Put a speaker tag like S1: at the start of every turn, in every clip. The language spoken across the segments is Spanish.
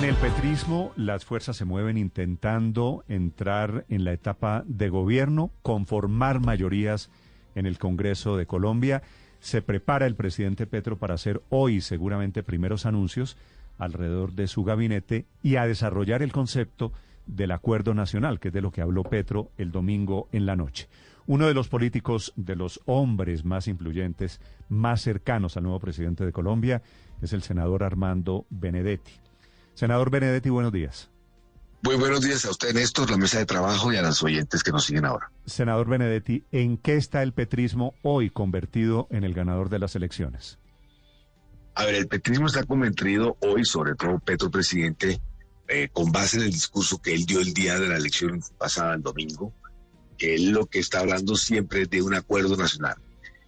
S1: el petrismo, las fuerzas se mueven intentando entrar en la etapa de gobierno, conformar mayorías en el Congreso de Colombia. Se prepara el presidente Petro para hacer hoy seguramente primeros anuncios alrededor de su gabinete y a desarrollar el concepto del acuerdo nacional, que es de lo que habló Petro el domingo en la noche. Uno de los políticos, de los hombres más influyentes, más cercanos al nuevo presidente de Colombia, es el senador Armando Benedetti. Senador Benedetti, buenos días.
S2: Muy buenos días a usted, Néstor, la mesa de trabajo y a los oyentes que nos siguen ahora.
S1: Senador Benedetti, ¿en qué está el petrismo hoy convertido en el ganador de las elecciones?
S2: A ver, el petrismo está convertido hoy, sobre todo Petro, presidente, con base en el discurso que él dio el día de la elección pasada, el domingo, que él lo que está hablando siempre es de un acuerdo nacional.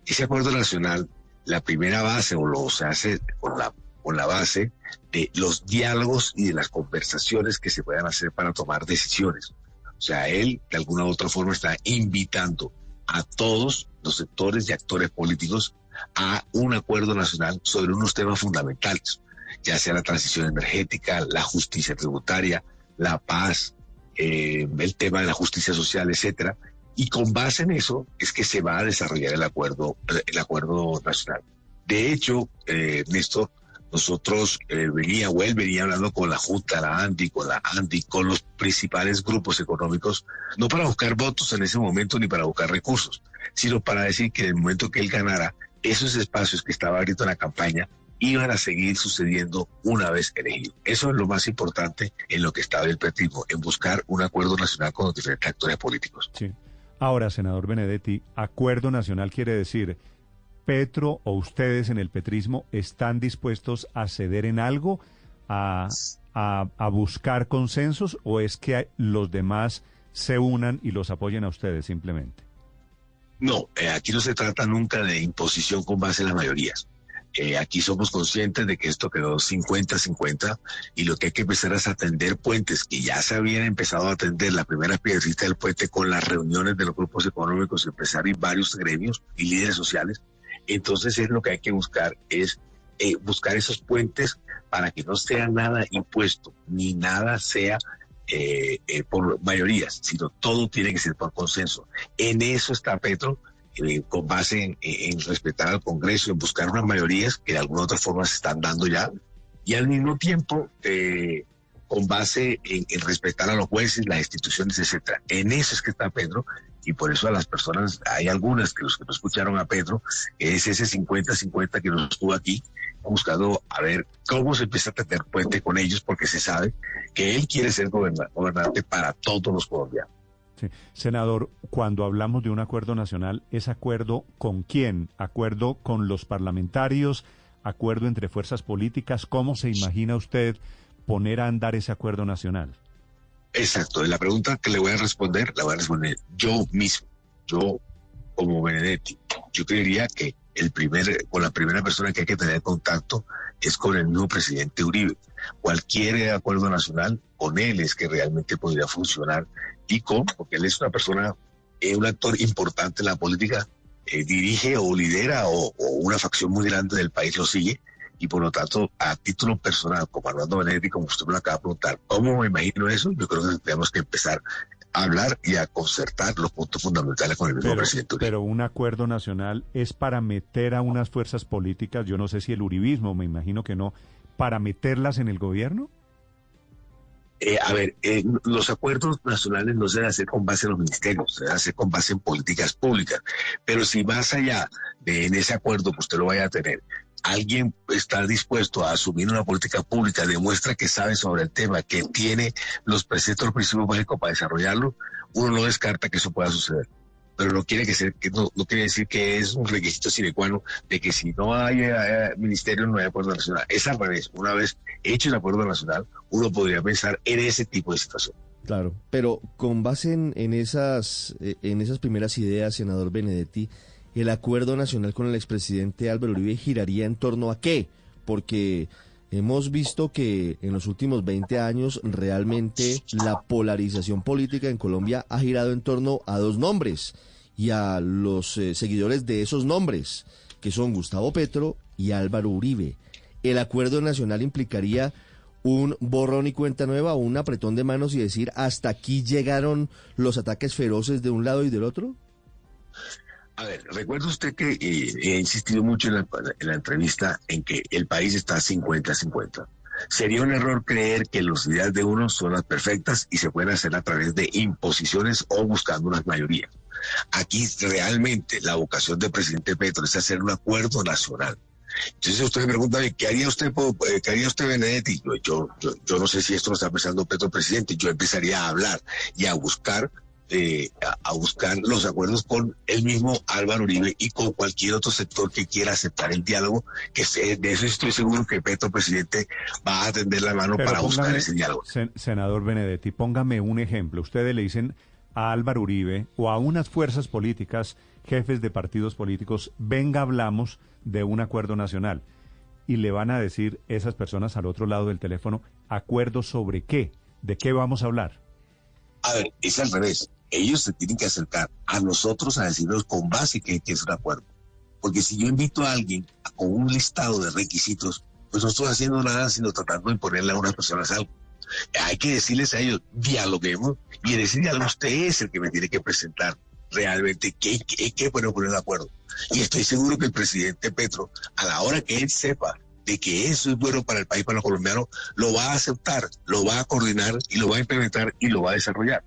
S2: Ese acuerdo nacional, la primera base, se hace con la base de los diálogos y de las conversaciones que se puedan hacer para tomar decisiones. O sea, él de alguna u otra forma está invitando a todos los sectores y actores políticos a un acuerdo nacional sobre unos temas fundamentales, ya sea la transición energética, la justicia tributaria, la paz, el tema de la justicia social, etcétera. Y con base en eso es que se va a desarrollar el acuerdo nacional. De hecho, Néstor, nosotros él venía hablando con la Junta, la ANDI, con los principales grupos económicos, no para buscar votos en ese momento ni para buscar recursos, sino para decir que en el momento que él ganara, esos espacios que estaba ahorita en la campaña iban a seguir sucediendo una vez elegido. Eso es lo más importante en lo que estaba el petrismo, en buscar un acuerdo nacional con los diferentes actores políticos.
S1: Sí. Ahora, senador Benedetti, acuerdo nacional quiere decir... ¿Petro o ustedes en el petrismo están dispuestos a ceder en algo, a buscar consensos, o es que los demás se unan y los apoyen a ustedes simplemente?
S2: No, aquí no se trata nunca de imposición con base en las mayorías. Aquí somos conscientes de que esto quedó 50-50 y lo que hay que empezar es atender puentes que ya se habían empezado a atender, la primera piedrecita del puente con las reuniones de los grupos económicos, empresarios y varios gremios y líderes sociales. Entonces es lo que hay que buscar, es buscar esos puentes para que no sea nada impuesto, ni nada sea por mayorías, sino todo tiene que ser por consenso. En eso está Petro, con base en respetar al Congreso, en buscar unas mayorías que de alguna otra forma se están dando ya, y al mismo tiempo con base en respetar a los jueces, las instituciones, etcétera. En eso es que está Petro. Y por eso a las personas, hay algunas que los que no escucharon a Petro, es ese 50-50 que nos estuvo aquí, buscando a ver cómo se empieza a tener puente con ellos, porque se sabe que él quiere ser gobernante para todos los colombianos.
S1: Sí. Senador, cuando hablamos de un acuerdo nacional, ¿es acuerdo con quién? ¿Acuerdo con los parlamentarios? ¿Acuerdo entre fuerzas políticas? ¿Cómo se imagina usted poner a andar ese acuerdo nacional?
S2: Exacto, la pregunta que le voy a responder, yo mismo, yo como Benedetti. Yo creería que con la primera persona que hay que tener contacto es con el nuevo presidente Uribe. Cualquier acuerdo nacional, con él es que realmente podría funcionar porque él es una persona, un actor importante en la política, dirige o lidera o una facción muy grande del país lo sigue. Y por lo tanto, a título personal, como Armando Benedetti, como usted me lo acaba de preguntar, ¿cómo me imagino eso? Yo creo que tenemos que empezar a hablar y a concertar los puntos fundamentales con el mismo presidente Uribe.
S1: Pero un acuerdo nacional es para meter a unas fuerzas políticas, yo no sé si el uribismo, me imagino que no, para meterlas en el gobierno.
S2: Los acuerdos nacionales no se deben hacer con base en los ministerios, se deben hacer con base en políticas públicas. Pero si más allá de en ese acuerdo que usted lo vaya a tener, alguien está dispuesto a asumir una política pública, demuestra que sabe sobre el tema, que tiene los preceptos, los principios básicos para desarrollarlo, uno no descarta que eso pueda suceder. Pero no quiere decir que es un requisito sine qua non de que si no hay ministerio no hay acuerdo nacional. Es al revés. Una vez hecho el acuerdo nacional, uno podría pensar en ese tipo de situación.
S3: Claro, pero con base en esas primeras ideas, senador Benedetti, ¿el acuerdo nacional con el expresidente Álvaro Uribe giraría en torno a qué? Porque hemos visto que en los últimos 20 años realmente la polarización política en Colombia ha girado en torno a dos nombres y a los seguidores de esos nombres, que son Gustavo Petro y Álvaro Uribe. ¿El acuerdo nacional implicaría un borrón y cuenta nueva, un apretón de manos y decir hasta aquí llegaron los ataques feroces de un lado y del otro?
S2: A ver, recuerda usted que he insistido mucho en la entrevista en que el país está 50-50. Sería un error creer que las ideas de unos son las perfectas y se pueden hacer a través de imposiciones o buscando unas mayorías. Aquí realmente la vocación del presidente Petro es hacer un acuerdo nacional. Entonces usted me pregunta, ¿qué haría usted, Benedetti? Yo no sé si esto lo está pensando Petro presidente. Yo empezaría a hablar y a buscar los acuerdos con el mismo Álvaro Uribe y con cualquier otro sector que quiera aceptar el diálogo, de eso estoy seguro que Petro presidente va a tender la mano. Pero para buscar ese diálogo.
S1: Senador Benedetti, póngame un ejemplo. Ustedes le dicen a Álvaro Uribe o a unas fuerzas políticas, jefes de partidos políticos, venga, hablamos de un acuerdo nacional. Y le van a decir esas personas al otro lado del teléfono, ¿acuerdo sobre qué? ¿De qué vamos a hablar?
S2: A ver, es al revés. Ellos se tienen que acercar a nosotros a decirnos con base que es un acuerdo. Porque si yo invito a alguien con un listado de requisitos, pues no estoy haciendo nada sino tratando de imponerle a unas personas algo. Hay que decirles a ellos, dialoguemos, y en ese diálogo usted es el que me tiene que presentar realmente qué podemos poner de acuerdo. Y estoy seguro que el presidente Petro, a la hora que él sepa de que eso es bueno para el país, para los colombianos, lo va a aceptar, lo va a coordinar y lo va a implementar y lo va a desarrollar.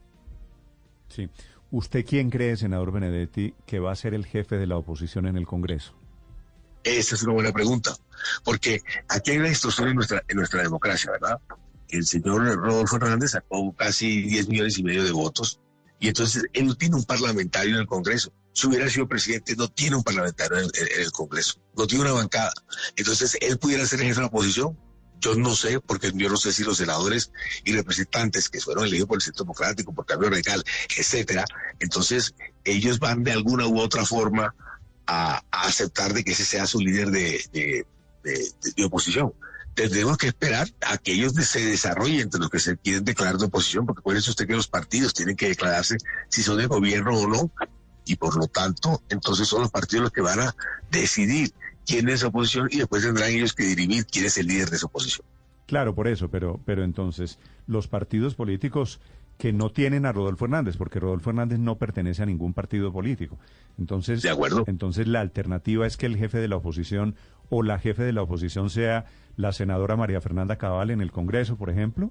S1: Sí. ¿Usted quién cree, senador Benedetti, que va a ser el jefe de la oposición en el Congreso?
S2: Esa es una buena pregunta, porque aquí hay una distorsión en nuestra democracia, ¿verdad? El señor Rodolfo Hernández sacó casi 10 millones y medio de votos, y entonces él no tiene un parlamentario en el Congreso. Si hubiera sido presidente, no tiene un parlamentario en el Congreso, no tiene una bancada. Entonces, ¿él pudiera ser jefe de la oposición? Yo no sé, porque yo no sé si los senadores y representantes que fueron elegidos por el Centro Democrático, por Cambio Radical, etcétera, entonces ellos van de alguna u otra forma a aceptar de que ese sea su líder de oposición. Tendremos que esperar a que ellos se desarrollen entre los que se quieren declarar de oposición, porque acuérdese usted que los partidos tienen que declararse si son de gobierno o no, y por lo tanto, entonces son los partidos los que van a decidir quién es oposición y después tendrán ellos que dirimir quién es el líder de esa oposición.
S1: Claro, por eso, pero entonces los partidos políticos que no tienen a Rodolfo Hernández, porque Rodolfo Hernández no pertenece a ningún partido político. Entonces,
S2: de acuerdo.
S1: Entonces la alternativa es que el jefe de la oposición o la jefe de la oposición sea la senadora María Fernanda Cabal en el Congreso, por ejemplo.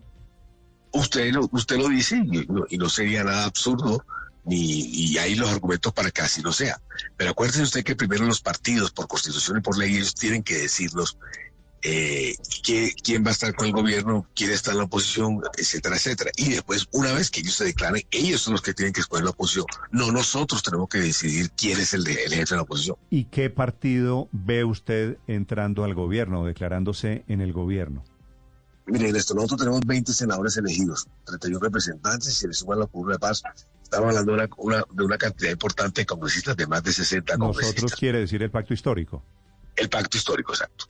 S2: Usted lo dice y no sería nada absurdo. Y hay los argumentos para que así lo sea. Pero acuérdese usted que primero los partidos, por constitución y por ley, ellos tienen que decirnos quién va a estar con el gobierno, quién está en la oposición, etcétera, etcétera. Y después, una vez que ellos se declaren, ellos son los que tienen que escoger la oposición. No, nosotros tenemos que decidir quién es el jefe de la oposición.
S1: ¿Y qué partido ve usted entrando al gobierno o declarándose en el gobierno?
S2: Mire, nosotros tenemos 20 senadores elegidos, 31 representantes, y se les suman la Comuna de Paz. Estamos hablando de una cantidad importante de congresistas, de más de 60 congresistas.
S1: ¿Nosotros quiere decir el pacto histórico?
S2: El pacto histórico, exacto.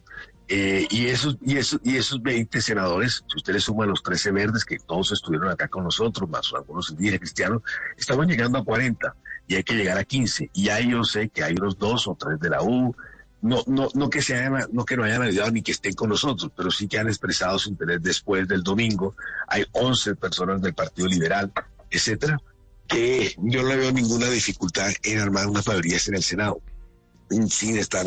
S2: Y esos 20 senadores, si usted le suma los 13 verdes, que todos estuvieron acá con nosotros, más algunos indígenas cristianos, estamos llegando a 40 y hay que llegar a 15. Y ahí yo sé que hay unos 2 o 3 de la U, no que no hayan ayudado ni que estén con nosotros, pero sí que han expresado su interés después del domingo. Hay 11 personas del Partido Liberal, etcétera, que yo no le veo ninguna dificultad en armar unas mayorías en el Senado, sin estar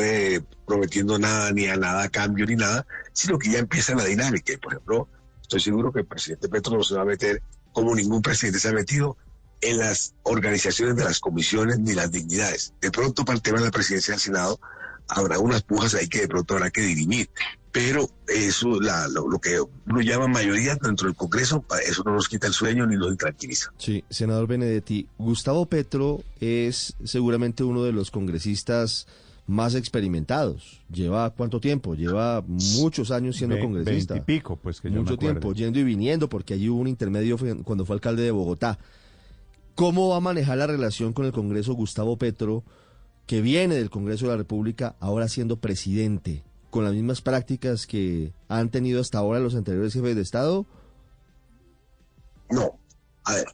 S2: prometiendo nada, ni a nada a cambio, ni nada, sino que ya empieza la dinámica. Y, por ejemplo, estoy seguro que el presidente Petro no se va a meter, como ningún presidente se ha metido, en las organizaciones de las comisiones ni las dignidades. De pronto, para el tema de la presidencia del Senado, habrá unas pujas ahí que de pronto habrá que dirimir. Pero eso, lo que uno llama mayoría dentro del Congreso, eso no nos quita el sueño ni nos intranquiliza.
S3: Sí, senador Benedetti, Gustavo Petro es seguramente uno de los congresistas más experimentados. ¿Lleva cuánto tiempo? Lleva muchos años siendo congresista.
S1: 20 y pico, pues que yo
S3: mucho tiempo, yendo y viniendo, porque allí hubo un intermedio cuando fue alcalde de Bogotá. ¿Cómo va a manejar la relación con el Congreso Gustavo Petro, que viene del Congreso de la República, ahora siendo presidente, con las mismas prácticas que han tenido hasta ahora los anteriores jefes de Estado?
S2: No, a ver,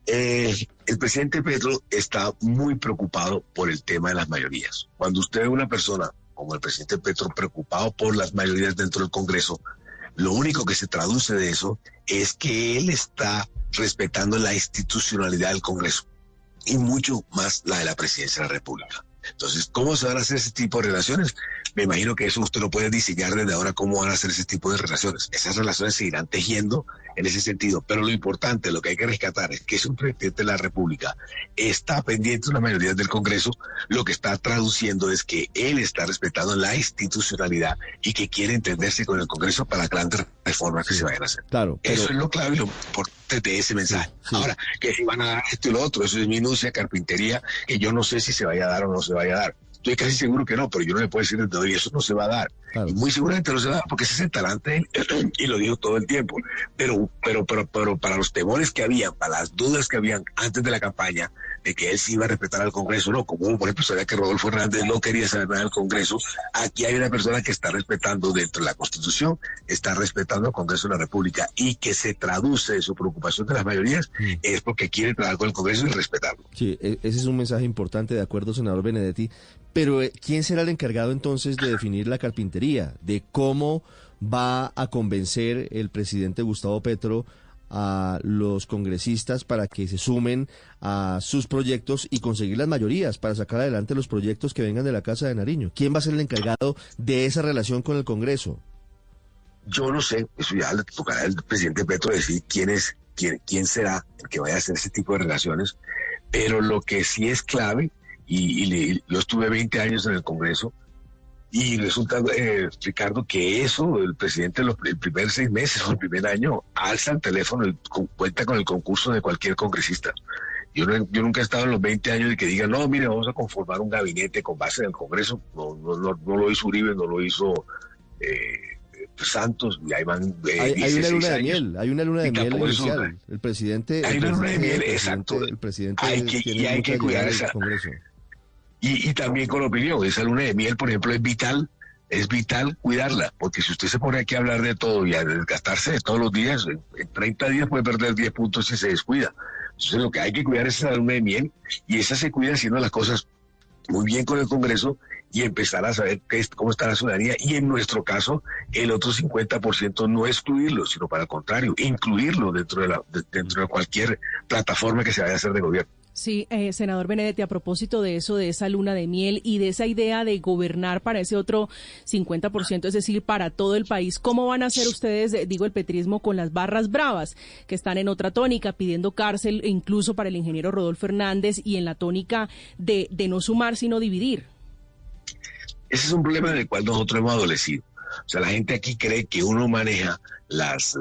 S2: el presidente Petro está muy preocupado por el tema de las mayorías. Cuando usted ve una persona como el presidente Petro preocupado por las mayorías dentro del Congreso, Lo único que se traduce de eso es que él está respetando la institucionalidad del Congreso y mucho más la de la Presidencia de la República. Entonces, ¿cómo se van a hacer ese tipo de relaciones? Me imagino que eso usted lo puede diseñar desde ahora, cómo van a hacer ese tipo de relaciones. Esas relaciones se irán tejiendo en ese sentido, pero lo importante, lo que hay que rescatar es que es un presidente de la República, está pendiente de una mayoría del Congreso, lo que está traduciendo es que él está respetando la institucionalidad y que quiere entenderse con el Congreso para las grandes reformas que se vayan a hacer.
S3: Claro, pero...
S2: Eso es lo clave y lo importante de ese mensaje.
S3: Sí.
S2: Ahora, que si van a dar esto y lo otro, eso es minucia, carpintería, que yo no sé si se vaya a dar o no se vaya a dar. Estoy casi seguro que no, pero yo no le puedo decir desde hoy, eso no se va a dar. Claro. Y muy seguramente no se va a dar porque ese es el talante de él y lo dijo todo el tiempo. Pero para los temores que había, para las dudas que habían antes de la campaña, de que él sí iba a respetar al Congreso, no, como por ejemplo sabía que Rodolfo Hernández no quería saber nada del Congreso, aquí hay una persona que está respetando dentro de la Constitución, está respetando al Congreso de la República y que se traduce de su preocupación de las mayorías, es porque quiere trabajar con el Congreso y respetarlo.
S3: Sí, ese es un mensaje importante, de acuerdo, senador Benedetti, pero ¿quién será el encargado entonces de definir la carpintería? De cómo va a convencer el presidente Gustavo Petro a los congresistas para que se sumen a sus proyectos y conseguir las mayorías para sacar adelante los proyectos que vengan de la Casa de Nariño. ¿Quién va a ser el encargado de esa relación con el Congreso?
S2: Yo no sé, eso ya le tocará al presidente Petro decir quién será el que vaya a hacer ese tipo de relaciones, pero lo que sí es clave, yo estuve 20 años en el Congreso, y resulta, Ricardo, que eso, el presidente el primer 6 meses o el primer año, alza el teléfono, cuenta con el concurso de cualquier congresista. Yo nunca he estado en los 20 años de que digan, no, mire, vamos a conformar un gabinete con base en el Congreso. No lo hizo Uribe, no lo hizo Santos, y ahí van
S3: hay una luna de miel, hay una luna de miel inicial.
S2: El presidente... Hay una luna de miel, exacto.
S3: El presidente
S2: hay que cuidar esa...
S3: Congreso.
S2: Y también con opinión, esa luna de miel, por ejemplo, es vital cuidarla, porque si usted se pone aquí a hablar de todo y a desgastarse de todos los días, en 30 días puede perder 10 puntos si se descuida. Entonces lo que hay que cuidar es esa luna de miel, y esa se cuida haciendo las cosas muy bien con el Congreso y empezar a saber cómo está la ciudadanía, y en nuestro caso, el otro 50% no excluirlo, sino para el contrario, incluirlo dentro de cualquier plataforma que se vaya a hacer de gobierno.
S4: Sí, senador Benedetti, a propósito de eso, de esa luna de miel y de esa idea de gobernar para ese otro 50%, es decir, para todo el país, ¿cómo van a hacer ustedes, el petrismo con las barras bravas, que están en otra tónica, pidiendo cárcel incluso para el ingeniero Rodolfo Hernández, y en la tónica de no sumar, sino dividir?
S2: Ese es un problema del cual nosotros hemos adolecido. O sea, la gente aquí cree que uno maneja las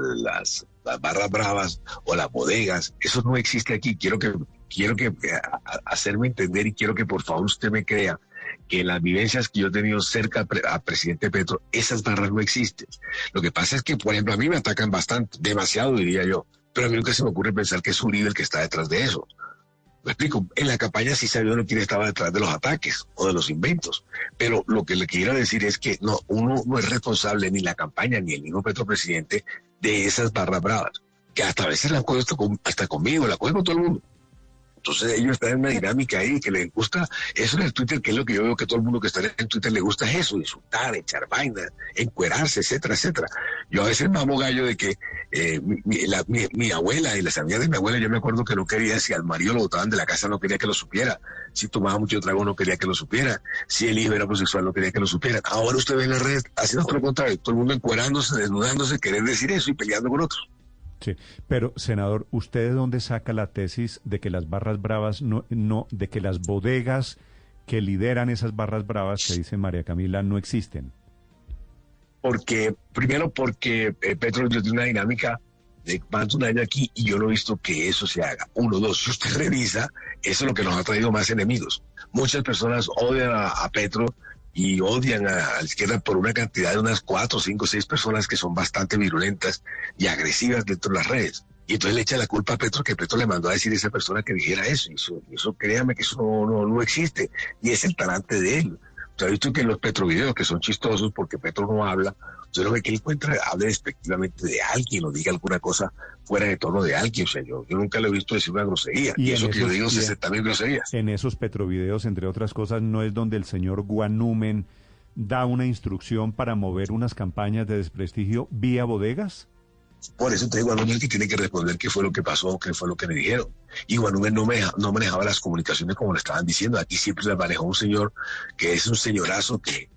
S2: barras bravas o las bodegas. Eso no existe aquí. Quiero que hacerme entender, y quiero que por favor usted me crea que en las vivencias que yo he tenido cerca a presidente Petro, esas barras no existen. Lo que pasa es que, por ejemplo, a mí me atacan bastante, demasiado diría yo, pero a mí nunca se me ocurre pensar que es Uribe el que está detrás de eso. Me explico, en la campaña sí sabía uno quién estaba detrás de los ataques o de los inventos, pero lo que le quiero decir es que uno no es responsable, ni la campaña ni el mismo Petro presidente, de esas barras bravas, que hasta a veces la cojo hasta conmigo, la cojo con todo el mundo. Entonces ellos están en una dinámica ahí que les gusta eso en el Twitter, que es lo que yo veo que todo el mundo que está en Twitter le gusta, es eso, insultar, echar vaina, encuerarse, etcétera, etcétera. Yo a veces mamo gallo de que mi abuela y las amigas de mi abuela, yo me acuerdo que no quería, si al marido lo botaban de la casa no quería que lo supiera, si tomaba mucho trago no quería que lo supiera, si el hijo era homosexual no quería que lo supiera. Ahora usted ve en las redes haciendo todo lo contrario, todo el mundo encuerándose, desnudándose, querer decir eso y peleando con otros.
S1: Sí, pero senador, ¿usted de dónde saca la tesis de que las barras bravas de que las bodegas que lideran esas barras bravas que dice María Camila no existen?
S2: Primero porque Petro tiene una dinámica de más de un año aquí y yo no he visto que eso se haga. 1, 2, si usted revisa, eso es lo que nos ha traído más enemigos. Muchas personas odian a Petro y odian a la izquierda por una cantidad de unas 4, 5, 6 personas que son bastante virulentas y agresivas dentro de las redes. Y entonces le echa la culpa a Petro, que Petro le mandó a decir a esa persona que dijera eso. Y eso créame que eso no existe. Y es el talante de él. O sea, visto que en los Petrovideos, que son chistosos porque Petro no habla, usted lo ve que él hable despectivamente de alguien o diga alguna cosa fuera de tono de alguien. O sea, yo nunca lo he visto decir una grosería. Y eso que yo digo 60.000 groserías.
S1: En esos Petrovideos, entre otras cosas, no es donde el señor Guanúmen da una instrucción para mover unas campañas de desprestigio vía bodegas?
S2: Por eso te digo, Guanúmen que tiene que responder qué fue lo que pasó, qué fue lo que me dijeron. Y Guanúmen no manejaba las comunicaciones como le estaban diciendo. Aquí siempre las manejó un señor que es un señorazo que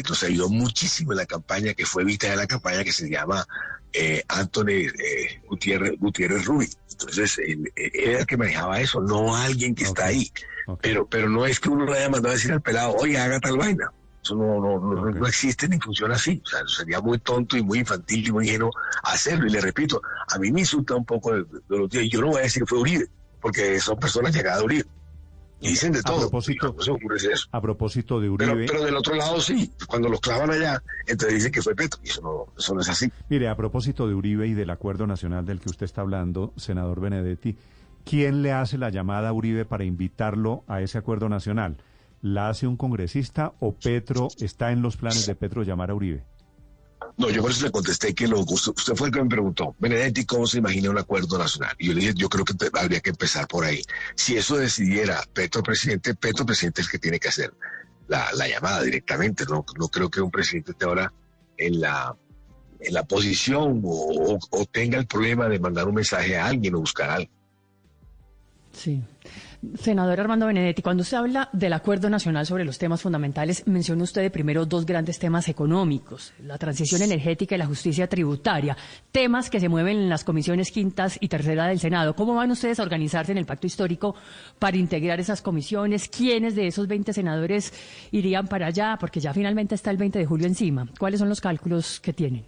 S2: nos ayudó muchísimo en la campaña, que fue vista de la campaña, que se llama Anthony Gutiérrez Rubí. Entonces, él era el que manejaba eso, no alguien que está ahí. Okay. Pero no es que uno le haya mandado a decir al pelado, oye, haga tal vaina. Eso no existe ni funciona así. O sea, sería muy tonto y muy infantil y muy ingenuo hacerlo. Y le repito, a mí me insulta un poco de los días. Yo no voy a decir que fue Uribe, porque son personas llegadas a Uribe. Y dicen de todo.
S1: A propósito de Uribe.
S2: Pero del otro lado sí, cuando los clavan allá, entonces dicen que fue Petro. Y eso no es así.
S1: Mire, a propósito de Uribe y del acuerdo nacional del que usted está hablando, senador Benedetti, ¿quién le hace la llamada a Uribe para invitarlo a ese acuerdo nacional? ¿La hace un congresista o Petro está en los planes de Petro llamar a Uribe?
S2: No, yo por eso le contesté que usted fue el que me preguntó, Benedetti, ¿cómo se imagina un acuerdo nacional? Y yo le dije, yo creo que habría que empezar por ahí. Si eso decidiera Petro presidente es el que tiene que hacer la llamada directamente. No creo que un presidente esté ahora en la posición o tenga el problema de mandar un mensaje a alguien o buscar a alguien.
S5: Sí. Senador Armando Benedetti, cuando usted habla del acuerdo nacional sobre los temas fundamentales, menciona usted de primero dos grandes temas económicos, la transición energética y la justicia tributaria, temas que se mueven en las comisiones quintas y tercera del Senado. ¿Cómo van ustedes a organizarse en el pacto histórico para integrar esas comisiones? ¿Quiénes de esos 20 senadores irían para allá? Porque ya finalmente está el 20 de julio encima. ¿Cuáles son los cálculos que tienen?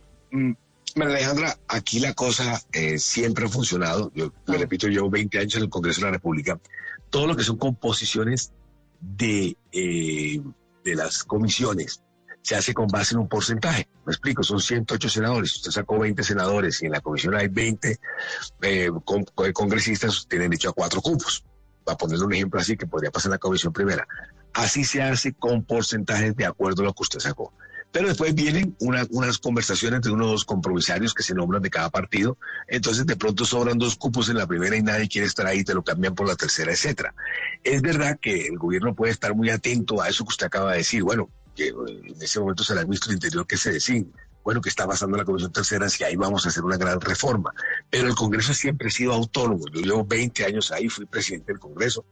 S2: María Alejandra, aquí la cosa siempre ha funcionado. Yo le repito, llevo 20 años en el Congreso de la República. Todo lo que son composiciones de las comisiones se hace con base en un porcentaje. Me explico, son 108 senadores. Usted sacó 20 senadores y en la comisión hay 20 congresistas, tienen derecho a 4 cupos. Va a ponerle un ejemplo así que podría pasar en la comisión primera. Así se hace con porcentajes de acuerdo a lo que usted sacó. Pero después vienen unas conversaciones entre unos compromisarios que se nombran de cada partido. Entonces de pronto sobran 2 cupos en la primera y nadie quiere estar ahí, te lo cambian por la tercera, etcétera. Es verdad que el gobierno puede estar muy atento a eso que usted acaba de decir. Bueno, que en ese momento será el ministro del Interior que se decide. Bueno, que está pasando en la Comisión Tercera, si ahí vamos a hacer una gran reforma. Pero el Congreso siempre ha sido autónomo. Yo llevo 20 años ahí, fui presidente del Congreso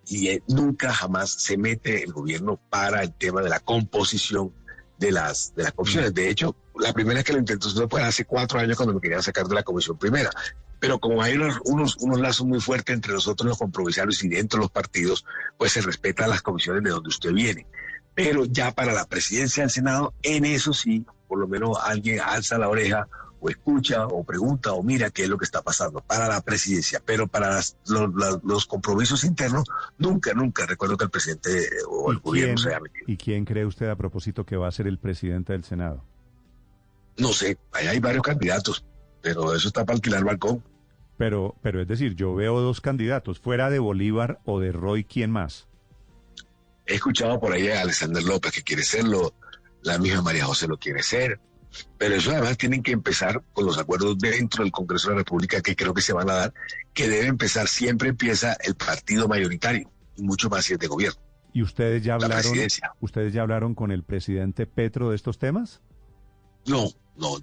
S2: y nunca jamás se mete el gobierno para el tema de la composición de las comisiones. De hecho, la primera que lo intentó fue hace 4 años cuando me querían sacar de la comisión primera. Pero como hay unos lazos muy fuertes entre nosotros los compromisarios y dentro de los partidos, pues se respetan las comisiones de donde usted viene. Pero ya para la presidencia del Senado, en eso sí, por lo menos alguien alza la oreja o escucha o pregunta o mira qué es lo que está pasando para la presidencia. Pero para los compromisos internos, nunca recuerdo que el presidente o el gobierno se haya metido.
S1: ¿Y quién cree usted a propósito que va a ser el presidente del Senado?
S2: No sé, ahí hay varios candidatos, pero eso está para alquilar balcón.
S1: Pero es decir, yo veo 2 candidatos, fuera de Bolívar o de Roy, ¿quién más?
S2: He escuchado por ahí a Alexander López que quiere serlo, la misma María José lo quiere ser, pero eso además tienen que empezar con los acuerdos dentro del Congreso de la República que creo que se van a dar, que debe empezar, siempre empieza el partido mayoritario, y mucho más si es de gobierno.
S1: ¿Y ustedes ya hablaron con el presidente Petro de estos temas?
S2: No,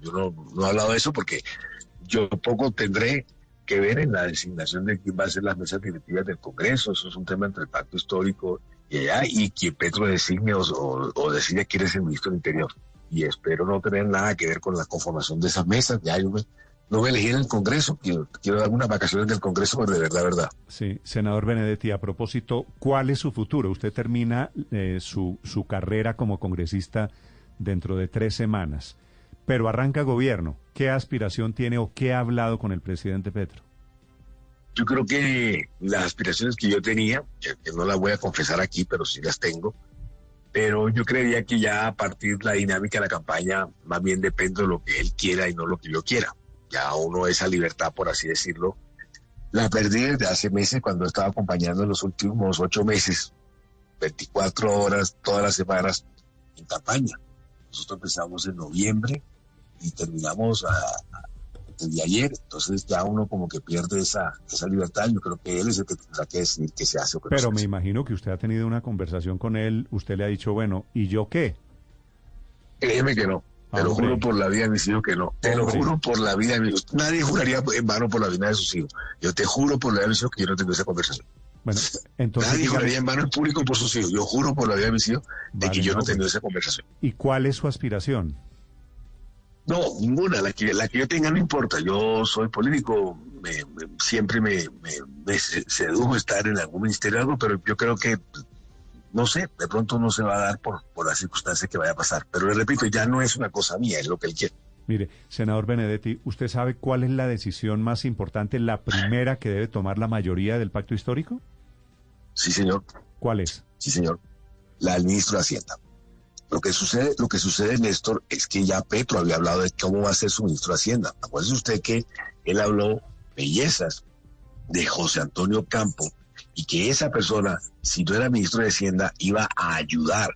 S2: yo no he hablado de eso porque yo poco tendré que ver en la designación de quién va a ser las mesas directivas del Congreso. Eso es un tema entre el pacto histórico y allá, y quien Petro designe o decide quién es el ministro del Interior. Y espero no tener nada que ver con la conformación de esas mesas. Ya no me elegí en el Congreso, quiero dar unas vacaciones del Congreso, pero de verdad.
S1: Sí, senador Benedetti, a propósito, ¿cuál es su futuro? Usted termina su carrera como congresista dentro de 3 semanas, pero arranca gobierno. ¿Qué aspiración tiene o qué ha hablado con el presidente Petro?
S2: Yo creo que las aspiraciones que yo tenía, que no las voy a confesar aquí, pero sí las tengo, pero yo creería que ya a partir de la dinámica de la campaña, más bien depende de lo que él quiera y no lo que yo quiera. Ya uno esa libertad, por así decirlo, la perdí desde hace meses cuando estaba acompañando en los últimos 8 meses, 24 horas, todas las semanas en campaña. Nosotros empezamos en noviembre y terminamos el de ayer, entonces ya uno como que pierde esa libertad. Yo creo que él es el que tendrá que decidir qué se hace o qué no se hace.
S1: Pero me imagino que usted ha tenido una conversación con él, usted le ha dicho, bueno, ¿y yo qué?
S2: Créeme que no. Te lo juro por la vida de mis hijos que no. Te lo juro por la vida de mis hijos. Nadie juraría en vano por la vida de sus hijos. Yo te juro por la vida de mis hijos que yo no tengo esa conversación.
S1: Bueno, entonces
S2: nadie juraría en vano en público por sus hijos. Yo juro por la vida de mis hijos de que yo no tengo esa conversación.
S1: ¿Y cuál es su aspiración?
S2: No, ninguna. La que yo tenga no importa. Yo soy político. Siempre me sedujo estar en algún ministerio o algo, pero yo creo que no sé, de pronto no se va a dar por las circunstancias que vaya a pasar. Pero le repito, ya no es una cosa mía, es lo que él quiere.
S1: Mire, senador Benedetti, ¿usted sabe cuál es la decisión más importante, la primera que debe tomar la mayoría del pacto histórico?
S2: Sí, señor.
S1: ¿Cuál es?
S2: Sí, señor. La del ministro de Hacienda. Lo que sucede, Néstor, es que ya Petro había hablado de cómo va a ser su ministro de Hacienda. Acuérdese usted que él habló bellezas de José Antonio Campo y que esa persona, si no era ministro de Hacienda, iba a ayudar